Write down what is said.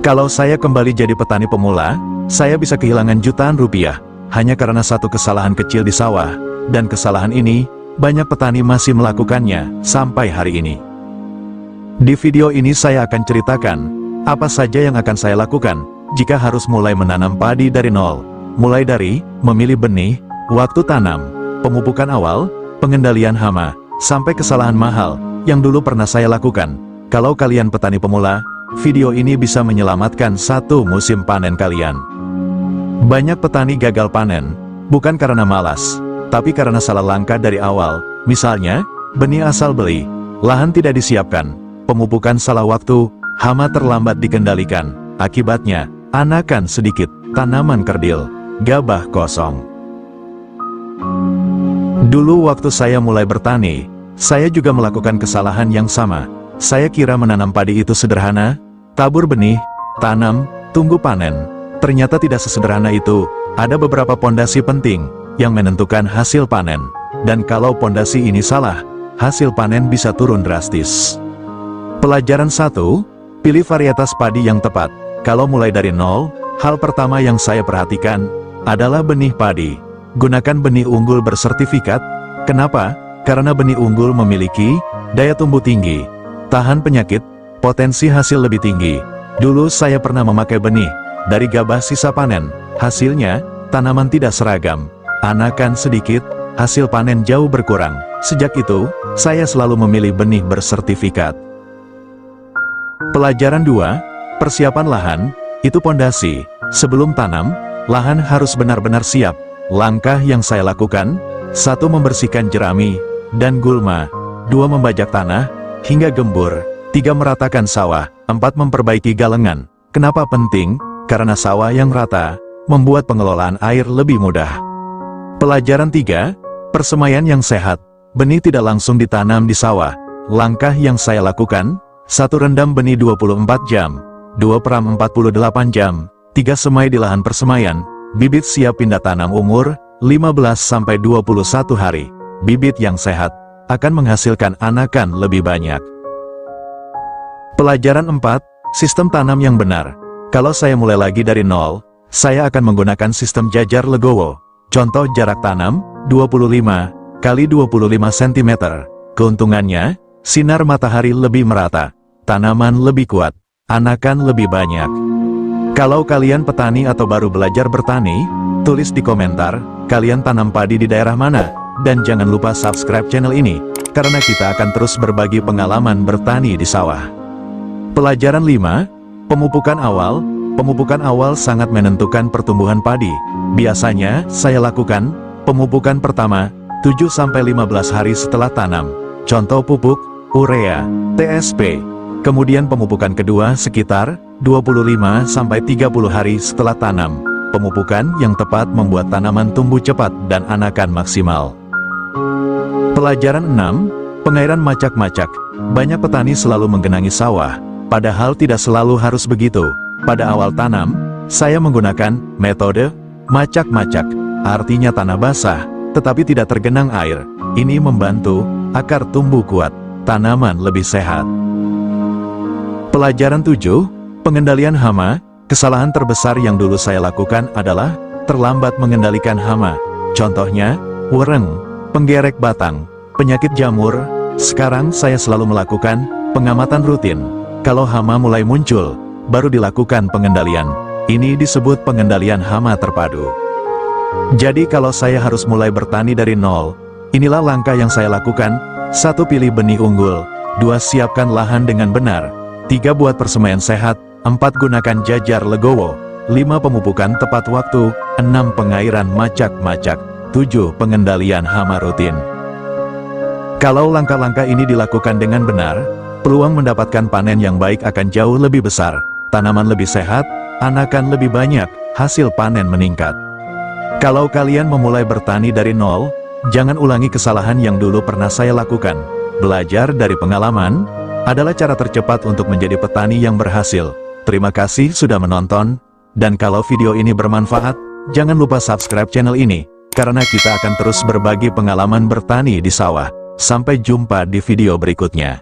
Kalau saya kembali jadi petani pemula, saya bisa kehilangan jutaan rupiah, hanya karena satu kesalahan kecil di sawah, dan kesalahan ini, banyak petani masih melakukannya, sampai hari ini. Di video ini saya akan ceritakan, apa saja yang akan saya lakukan, jika harus mulai menanam padi dari nol, mulai dari, memilih benih, waktu tanam, pemupukan awal, pengendalian hama, sampai kesalahan mahal, yang dulu pernah saya lakukan. Kalau kalian petani pemula, video ini bisa menyelamatkan satu musim panen kalian. Banyak petani gagal panen, bukan karena malas, tapi karena salah langkah dari awal. Misalnya, benih asal beli, lahan tidak disiapkan, pemupukan salah waktu, hama terlambat dikendalikan. Akibatnya, anakan sedikit, tanaman kerdil, gabah kosong. Dulu waktu saya mulai bertani, saya juga melakukan kesalahan yang sama. Saya kira menanam padi itu sederhana, tabur benih, tanam, tunggu panen. Ternyata tidak sesederhana itu, ada beberapa pondasi penting, yang menentukan hasil panen. Dan kalau pondasi ini salah, hasil panen bisa turun drastis. Pelajaran 1, pilih varietas padi yang tepat. Kalau mulai dari nol, hal pertama yang saya perhatikan, adalah benih padi. Gunakan benih unggul bersertifikat. Kenapa? Karena benih unggul memiliki, daya tumbuh tinggi, tahan penyakit, potensi hasil lebih tinggi. Dulu saya pernah memakai benih dari gabah sisa panen. Hasilnya, tanaman tidak seragam, anakan sedikit, hasil panen jauh berkurang. Sejak itu, saya selalu memilih benih bersertifikat. Pelajaran 2, persiapan lahan, itu pondasi. Sebelum tanam, lahan harus benar-benar siap. Langkah yang saya lakukan, 1. Membersihkan jerami dan gulma, 2. Membajak tanah hingga gembur, 3. Meratakan sawah, 4. Memperbaiki galengan. Kenapa penting? Karena sawah yang rata, membuat pengelolaan air lebih mudah. Pelajaran 3, persemaian yang sehat. Benih tidak langsung ditanam di sawah. Langkah yang saya lakukan, 1. Rendam benih 24 jam, 2. Peram 48 jam, 3. Semai di lahan persemaian. Bibit siap pindah tanam umur 15-21 hari. Bibit yang sehat akan menghasilkan anakan lebih banyak. Pelajaran 4, sistem tanam yang benar. Kalau saya mulai lagi dari nol, saya akan menggunakan sistem jajar legowo. Contoh jarak tanam, 25 x 25 cm. Keuntungannya, sinar matahari lebih merata, tanaman lebih kuat, anakan lebih banyak. Kalau kalian petani atau baru belajar bertani, tulis di komentar, kalian tanam padi di daerah mana? Dan jangan lupa subscribe channel ini, karena kita akan terus berbagi pengalaman bertani di sawah. Pelajaran 5, pemupukan awal. Pemupukan awal sangat menentukan pertumbuhan padi. Biasanya, saya lakukan pemupukan pertama 7-15 hari setelah tanam. Contoh pupuk, urea, TSP. Kemudian pemupukan kedua sekitar 25-30 hari setelah tanam. Pemupukan yang tepat membuat tanaman tumbuh cepat dan anakan maksimal. Pelajaran 6, pengairan macak-macak. Banyak petani selalu menggenangi sawah, padahal tidak selalu harus begitu. Pada awal tanam, saya menggunakan metode macak-macak. Artinya tanah basah, tetapi tidak tergenang air. Ini membantu akar tumbuh kuat, tanaman lebih sehat. Pelajaran 7, pengendalian hama. Kesalahan terbesar yang dulu saya lakukan adalah terlambat mengendalikan hama. Contohnya, wereng, penggerek batang, penyakit jamur. Sekarang saya selalu melakukan pengamatan rutin. Kalau hama mulai muncul, baru dilakukan pengendalian. Ini disebut pengendalian hama terpadu. Jadi kalau saya harus mulai bertani dari nol, inilah langkah yang saya lakukan. 1. Pilih benih unggul, 2. Siapkan lahan dengan benar, 3. Buat persemaian sehat, 4. Gunakan jajar legowo, 5. Pemupukan tepat waktu, 6. Pengairan macak-macak, 7. Pengendalian hama rutin. Kalau langkah-langkah ini dilakukan dengan benar, peluang mendapatkan panen yang baik akan jauh lebih besar, tanaman lebih sehat, anakan lebih banyak, hasil panen meningkat. Kalau kalian memulai bertani dari nol, jangan ulangi kesalahan yang dulu pernah saya lakukan. Belajar dari pengalaman adalah cara tercepat untuk menjadi petani yang berhasil. Terima kasih sudah menonton, dan kalau video ini bermanfaat, jangan lupa subscribe channel ini, karena kita akan terus berbagi pengalaman bertani di sawah. Sampai jumpa di video berikutnya.